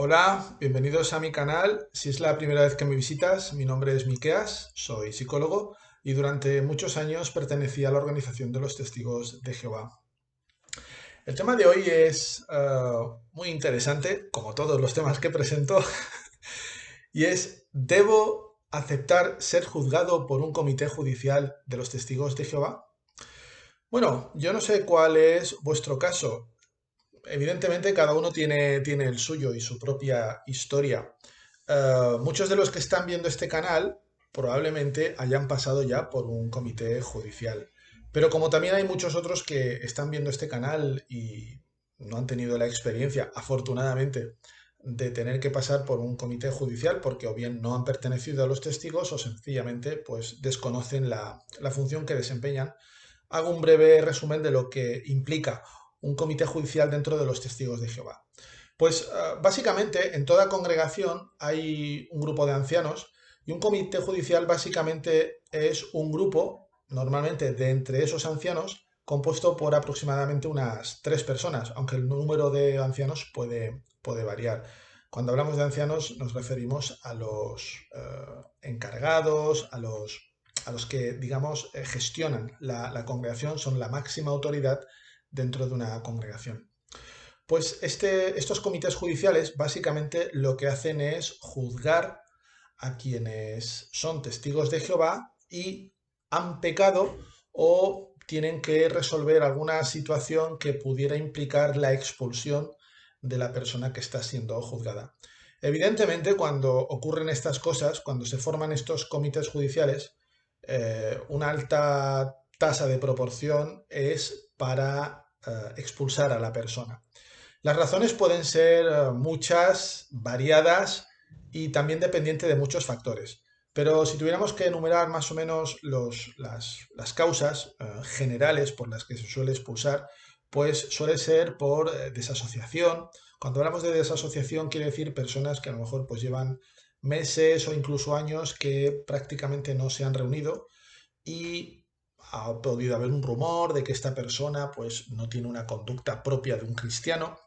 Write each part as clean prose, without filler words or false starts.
Hola, bienvenidos a mi canal. Si es la primera vez que me visitas, mi nombre es Miqueas, soy psicólogo y durante muchos años pertenecí a la organización de los Testigos de Jehová. El tema de hoy es muy interesante, como todos los temas que presento, y es, ¿debo aceptar ser juzgado por un comité judicial de los Testigos de Jehová? Bueno, yo no sé cuál es vuestro caso. Evidentemente cada uno tiene el suyo y su propia historia. Muchos de los que están viendo este canal probablemente hayan pasado ya por un comité judicial. Pero como también hay muchos otros que están viendo este canal y no han tenido la experiencia, afortunadamente, de tener que pasar por un comité judicial porque o bien no han pertenecido a los testigos o sencillamente pues desconocen la función que desempeñan, hago un breve resumen de lo que implica un comité judicial dentro de los Testigos de Jehová. Pues básicamente en toda congregación hay un grupo de ancianos y un comité judicial básicamente es un grupo, normalmente de entre esos ancianos, compuesto por aproximadamente unas 3 personas, aunque el número de ancianos puede variar. Cuando hablamos de ancianos nos referimos a los encargados, a los que, digamos, gestionan la congregación, son la máxima autoridad dentro de una congregación. Pues estos comités judiciales básicamente lo que hacen es juzgar a quienes son testigos de Jehová y han pecado o tienen que resolver alguna situación que pudiera implicar la expulsión de la persona que está siendo juzgada. Evidentemente, cuando ocurren estas cosas, cuando se forman estos comités judiciales, una alta tasa de proporción es para expulsar a la persona. Las razones pueden ser muchas, variadas y también dependiente de muchos factores. Pero si tuviéramos que enumerar más o menos las causas generales por las que se suele expulsar, pues suele ser por desasociación. Cuando hablamos de desasociación quiere decir personas que a lo mejor pues llevan meses o incluso años que prácticamente no se han reunido y ha podido haber un rumor de que esta persona pues no tiene una conducta propia de un cristiano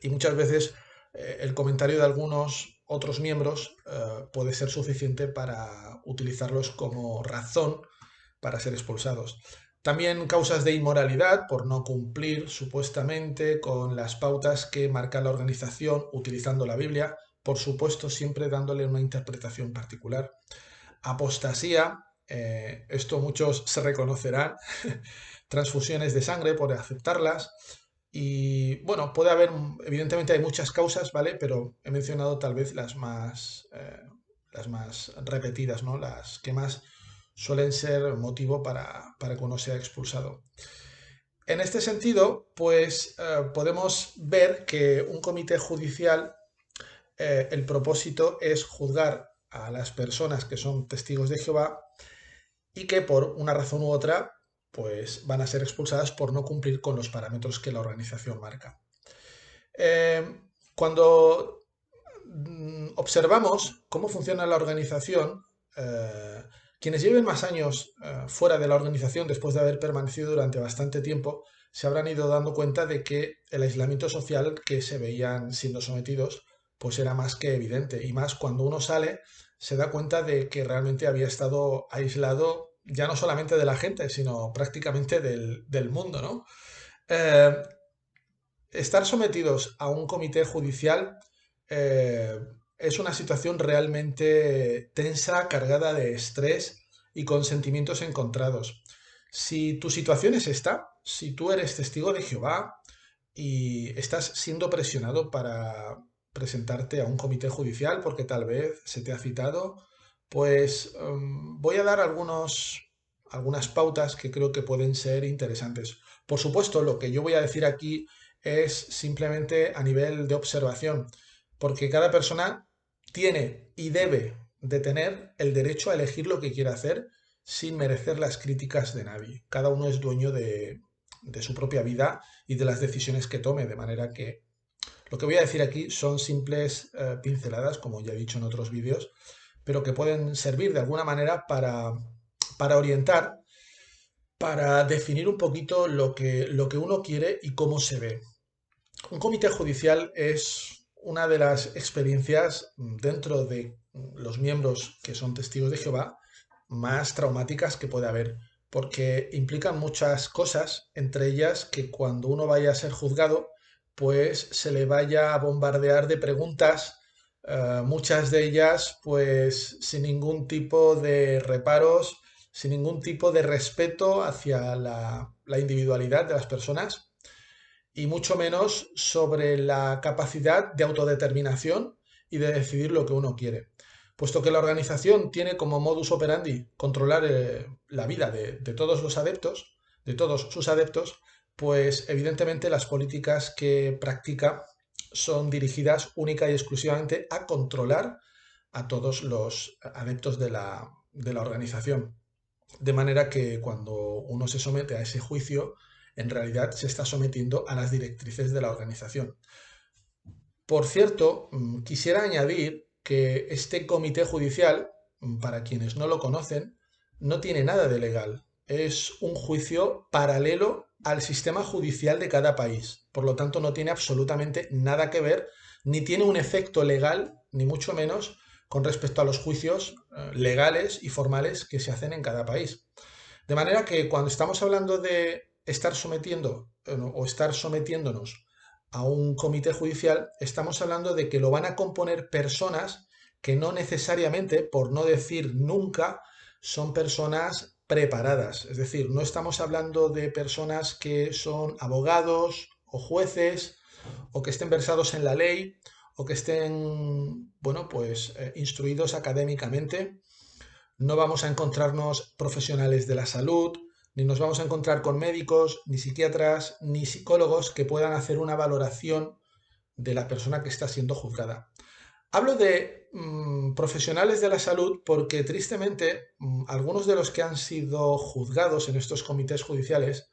y muchas veces el comentario de algunos otros miembros puede ser suficiente para utilizarlos como razón para ser expulsados. También causas de inmoralidad por no cumplir supuestamente con las pautas que marca la organización utilizando la Biblia, por supuesto siempre dándole una interpretación particular. Apostasía, esto muchos se reconocerán, transfusiones de sangre por aceptarlas, y bueno, puede haber, evidentemente hay muchas causas, ¿vale? Pero he mencionado tal vez las más repetidas, ¿no? Las que más suelen ser motivo para que uno sea expulsado. En este sentido, pues podemos ver que un comité judicial, el propósito es juzgar a las personas que son testigos de Jehová y que por una razón u otra, pues van a ser expulsadas por no cumplir con los parámetros que la organización marca. Cuando observamos cómo funciona la organización, quienes lleven más años fuera de la organización, después de haber permanecido durante bastante tiempo, se habrán ido dando cuenta de que el aislamiento social que se veían siendo sometidos, pues era más que evidente. Y más cuando uno sale, se da cuenta de que realmente había estado aislado ya no solamente de la gente, sino prácticamente del mundo, ¿no? Eh, Estar sometidos a un comité judicial eh, es una situación realmente tensa, cargada de estrés y con sentimientos encontrados. Si tu situación es esta, si tú eres testigo de Jehová y estás siendo presionado para presentarte a un comité judicial porque tal vez se te ha citado, pues voy a dar algunas pautas que creo que pueden ser interesantes. Por supuesto, lo que yo voy a decir aquí es simplemente a nivel de observación, porque cada persona tiene y debe de tener el derecho a elegir lo que quiere hacer sin merecer las críticas de nadie. Cada uno es dueño de su propia vida y de las decisiones que tome, de manera que lo que voy a decir aquí son simples pinceladas, como ya he dicho en otros vídeos, pero que pueden servir de alguna manera para orientar, para definir un poquito lo que uno quiere y cómo se ve. Un comité judicial es una de las experiencias dentro de los miembros que son testigos de Jehová más traumáticas que puede haber, porque implican muchas cosas, entre ellas que cuando uno vaya a ser juzgado, pues se le vaya a bombardear de preguntas, muchas de ellas pues sin ningún tipo de reparos, sin ningún tipo de respeto hacia la individualidad de las personas y mucho menos sobre la capacidad de autodeterminación y de decidir lo que uno quiere. Puesto que la organización tiene como modus operandi controlar la vida de todos los adeptos, de todos sus adeptos, pues evidentemente las políticas que practica son dirigidas única y exclusivamente a controlar a todos los adeptos de la organización. De manera que cuando uno se somete a ese juicio, en realidad se está sometiendo a las directrices de la organización. Por cierto, quisiera añadir que este comité judicial, para quienes no lo conocen, no tiene nada de legal. Es un juicio paralelo al sistema judicial de cada país. Por lo tanto, no tiene absolutamente nada que ver, ni tiene un efecto legal, ni mucho menos, con respecto a los juicios legales y formales que se hacen en cada país. De manera que cuando estamos hablando de estar sometiendo o estar sometiéndonos a un comité judicial, estamos hablando de que lo van a componer personas que no necesariamente, por no decir nunca, son personas preparadas. Es decir, no estamos hablando de personas que son abogados o jueces o que estén versados en la ley o que estén, bueno, pues instruidos académicamente. No vamos a encontrarnos profesionales de la salud, ni nos vamos a encontrar con médicos, ni psiquiatras, ni psicólogos que puedan hacer una valoración de la persona que está siendo juzgada. Hablo de profesionales de la salud porque tristemente algunos de los que han sido juzgados en estos comités judiciales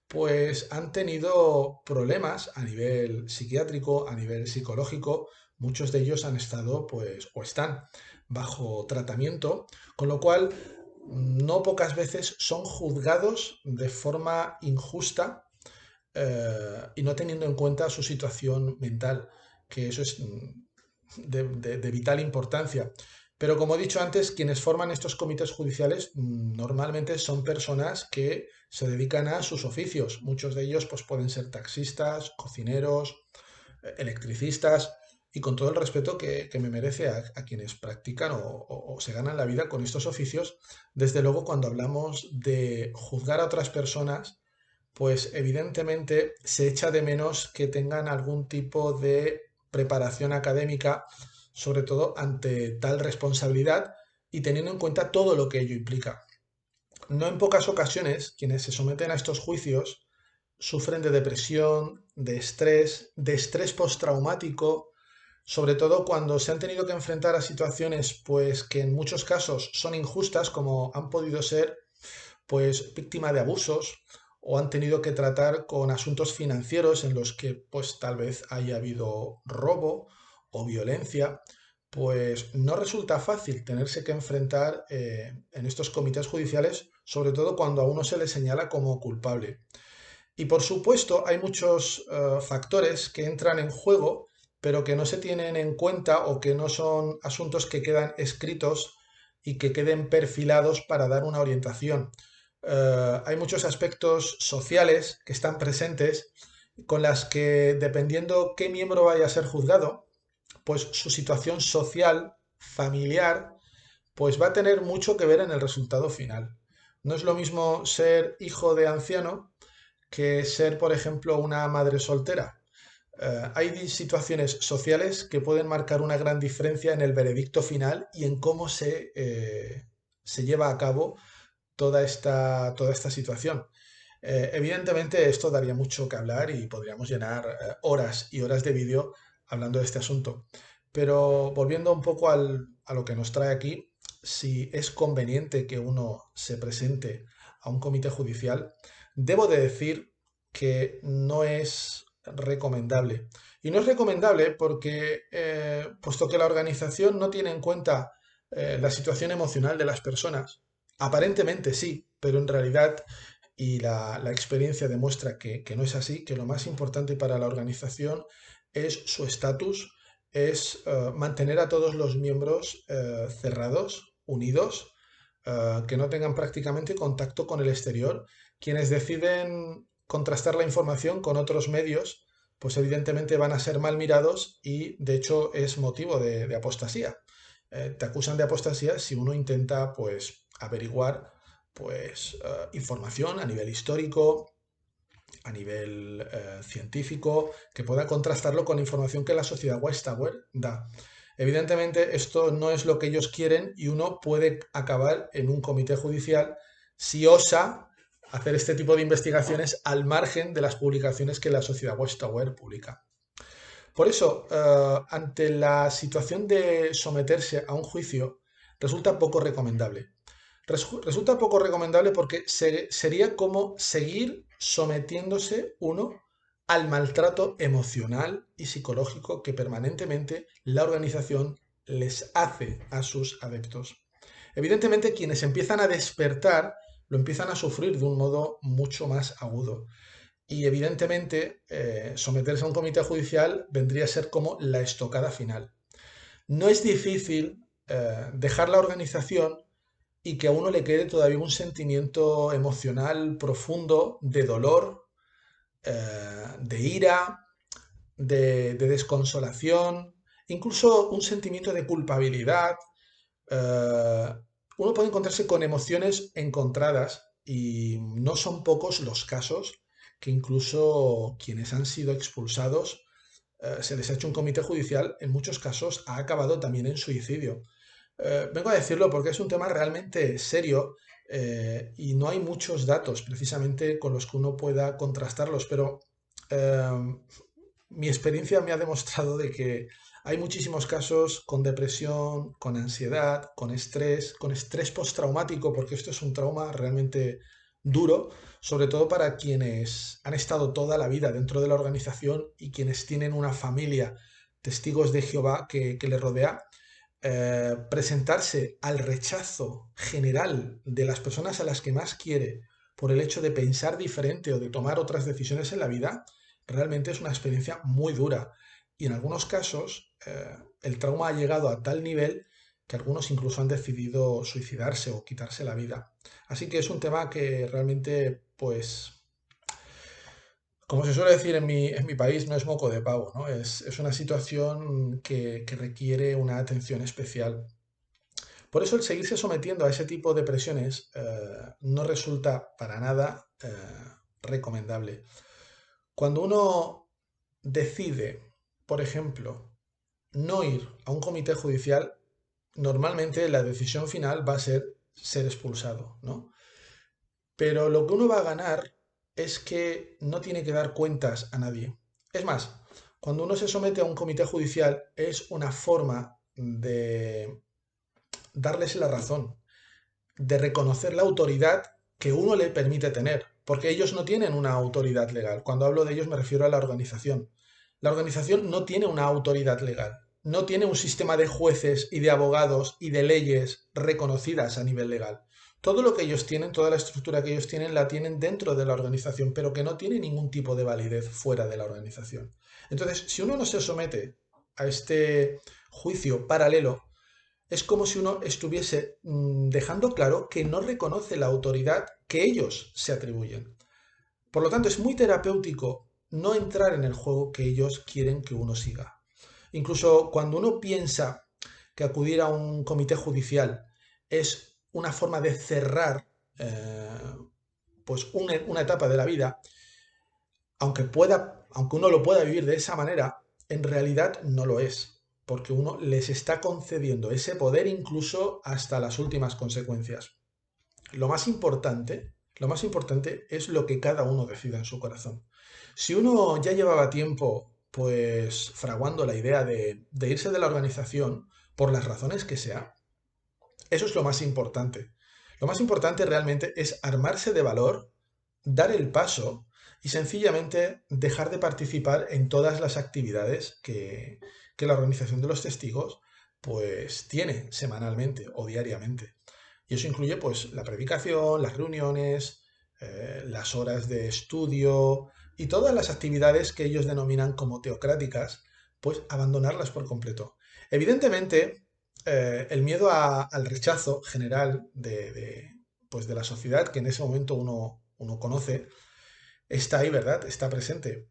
pues han tenido problemas a nivel psiquiátrico, a nivel psicológico. Muchos de ellos han estado, pues, o están bajo tratamiento, con lo cual no pocas veces son juzgados de forma injusta y no teniendo en cuenta su situación mental, que eso es de vital importancia. Pero como he dicho antes, quienes forman estos comités judiciales normalmente son personas que se dedican a sus oficios. Muchos de ellos pues, pueden ser taxistas, cocineros, electricistas, y con todo el respeto que me merece a quienes practican o se ganan la vida con estos oficios, desde luego cuando hablamos de juzgar a otras personas, pues evidentemente se echa de menos que tengan algún tipo de preparación académica, sobre todo ante tal responsabilidad y teniendo en cuenta todo lo que ello implica. No en pocas ocasiones quienes se someten a estos juicios sufren de depresión, de estrés postraumático, sobre todo cuando se han tenido que enfrentar a situaciones pues que en muchos casos son injustas, como han podido ser pues víctima de abusos o han tenido que tratar con asuntos financieros en los que pues tal vez haya habido robo o violencia, pues no resulta fácil tenerse que enfrentar en estos comités judiciales, sobre todo cuando a uno se le señala como culpable. Y por supuesto hay muchos factores que entran en juego, pero que no se tienen en cuenta o que no son asuntos que quedan escritos y que queden perfilados para dar una orientación. Hay muchos aspectos sociales que están presentes con las que, dependiendo qué miembro vaya a ser juzgado, pues su situación social, familiar, pues va a tener mucho que ver en el resultado final. No es lo mismo ser hijo de anciano que ser, por ejemplo, una madre soltera. Hay situaciones sociales que pueden marcar una gran diferencia en el veredicto final y en cómo se lleva a cabo toda esta situación. Evidentemente esto daría mucho que hablar y podríamos llenar horas y horas de vídeo hablando de este asunto. Pero volviendo un poco a lo que nos trae aquí, si es conveniente que uno se presente a un comité judicial, debo de decir que no es recomendable. Y no es recomendable porque, puesto que la organización no tiene en cuenta la situación emocional de las personas, aparentemente sí, pero en realidad y la experiencia demuestra que no es así, que lo más importante para la organización es su estatus, es mantener a todos los miembros cerrados, unidos, que no tengan prácticamente contacto con el exterior. Quienes deciden contrastar la información con otros medios, pues evidentemente van a ser mal mirados y de hecho es motivo de apostasía. Te acusan de apostasía si uno intenta pues averiguar pues información a nivel histórico, a nivel científico, que pueda contrastarlo con la información que la sociedad Watchtower da. Evidentemente, esto no es lo que ellos quieren y uno puede acabar en un comité judicial si osa hacer este tipo de investigaciones al margen de las publicaciones que la sociedad Watchtower publica. Por eso, ante la situación de someterse a un juicio, resulta poco recomendable. Resulta poco recomendable porque sería como seguir sometiéndose uno al maltrato emocional y psicológico que permanentemente la organización les hace a sus adeptos. Evidentemente, quienes empiezan a despertar lo empiezan a sufrir de un modo mucho más agudo. Y evidentemente, someterse a un comité judicial vendría a ser como la estocada final. No es difícil dejar la organización y que a uno le quede todavía un sentimiento emocional profundo de dolor, de ira, de desconsolación, incluso un sentimiento de culpabilidad. eh, Uno puede encontrarse con emociones encontradas y no son pocos los casos que incluso quienes han sido expulsados, se les ha hecho un comité judicial, en muchos casos ha acabado también en suicidio. Vengo a decirlo porque es un tema realmente serio y no hay muchos datos precisamente con los que uno pueda contrastarlos, pero eh, mi experiencia me ha demostrado de que hay muchísimos casos con depresión, con ansiedad, con estrés postraumático, porque esto es un trauma realmente duro, sobre todo para quienes han estado toda la vida dentro de la organización y quienes tienen una familia, testigos de Jehová, que les rodea. Presentarse al rechazo general de las personas a las que más quiere por el hecho de pensar diferente o de tomar otras decisiones en la vida, realmente es una experiencia muy dura. Y en algunos casos el trauma ha llegado a tal nivel que algunos incluso han decidido suicidarse o quitarse la vida. Así que es un tema que realmente, pues, como se suele decir en mi país, no es moco de pavo, ¿no? Es una situación que requiere una atención especial. Por eso el seguirse sometiendo a ese tipo de presiones no resulta para nada recomendable. Cuando uno decide, por ejemplo, no ir a un comité judicial, normalmente la decisión final va a ser expulsado, ¿no? Pero lo que uno va a ganar es que no tiene que dar cuentas a nadie. Es más, cuando uno se somete a un comité judicial es una forma de darles la razón, de reconocer la autoridad que uno le permite tener, porque ellos no tienen una autoridad legal. Cuando hablo de ellos me refiero a la organización. La organización no tiene una autoridad legal, no tiene un sistema de jueces y de abogados y de leyes reconocidas a nivel legal. Todo lo que ellos tienen, toda la estructura que ellos tienen, la tienen dentro de la organización, pero que no tiene ningún tipo de validez fuera de la organización. Entonces, si uno no se somete a este juicio paralelo, es como si uno estuviese dejando claro que no reconoce la autoridad que ellos se atribuyen. Por lo tanto, es muy terapéutico no entrar en el juego que ellos quieren que uno siga. Incluso cuando uno piensa que acudir a un comité judicial es una forma de cerrar pues una etapa de la vida, aunque uno lo pueda vivir de esa manera, en realidad no lo es, porque uno les está concediendo ese poder incluso hasta las últimas consecuencias. Lo más importante es lo que cada uno decida en su corazón. Si uno ya llevaba tiempo, pues, fraguando la idea de irse de la organización, por las razones que sea, eso es lo más importante. Lo más importante realmente es armarse de valor, dar el paso y sencillamente dejar de participar en todas las actividades que la organización de los testigos pues tiene semanalmente o diariamente. Y eso incluye pues la predicación, las reuniones, las horas de estudio y todas las actividades que ellos denominan como teocráticas, pues abandonarlas por completo. Evidentemente, el miedo al rechazo general pues de la sociedad que en ese momento uno conoce, está ahí, ¿verdad? Está presente.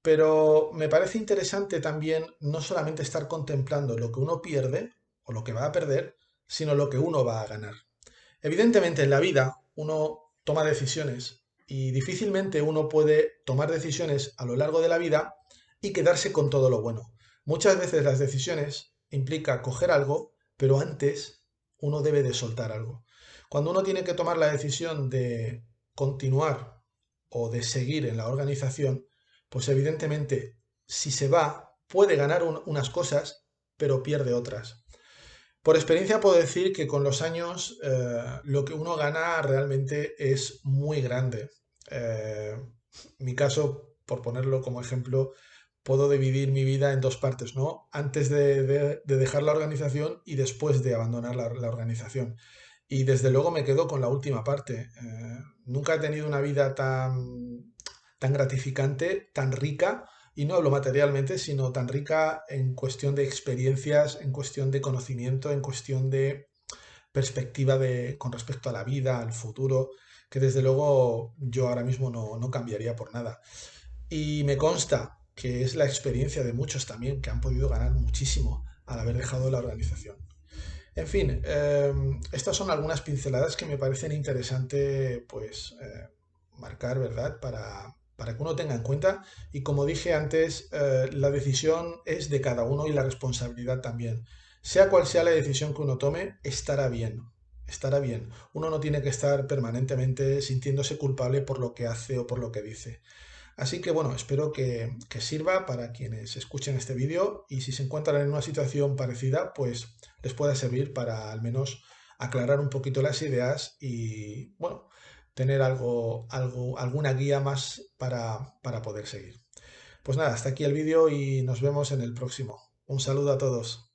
Pero me parece interesante también no solamente estar contemplando lo que uno pierde o lo que va a perder, sino lo que uno va a ganar. Evidentemente en la vida uno toma decisiones y difícilmente uno puede tomar decisiones a lo largo de la vida y quedarse con todo lo bueno. Muchas veces las decisiones implica coger algo, pero antes uno debe de soltar algo. Cuando uno tiene que tomar la decisión de continuar o de seguir en la organización, pues evidentemente si se va puede ganar unas cosas, pero pierde otras. Por experiencia puedo decir que con los años lo que uno gana realmente es muy grande. Mi caso, por ponerlo como ejemplo, puedo dividir mi vida en dos partes, ¿no? Antes de dejar la organización y después de abandonar la organización. Y desde luego me quedo con la última parte. Nunca he tenido una vida tan gratificante, tan rica, y no hablo materialmente, sino tan rica en cuestión de experiencias, en cuestión de conocimiento, en cuestión de perspectiva con respecto a la vida, al futuro, que desde luego yo ahora mismo no cambiaría por nada. Y me consta que es la experiencia de muchos también que han podido ganar muchísimo al haber dejado la organización. En fin, estas son algunas pinceladas que me parecen interesante pues marcar, ¿verdad? Para que uno tenga en cuenta. Y como dije antes, la decisión es de cada uno y la responsabilidad también. Sea cual sea la decisión que uno tome, estará bien. Estará bien. Uno no tiene que estar permanentemente sintiéndose culpable por lo que hace o por lo que dice. Así que bueno, espero que sirva para quienes escuchen este vídeo y si se encuentran en una situación parecida, pues les pueda servir para al menos aclarar un poquito las ideas y bueno, tener alguna guía más para poder seguir. Pues nada, hasta aquí el vídeo y nos vemos en el próximo. Un saludo a todos.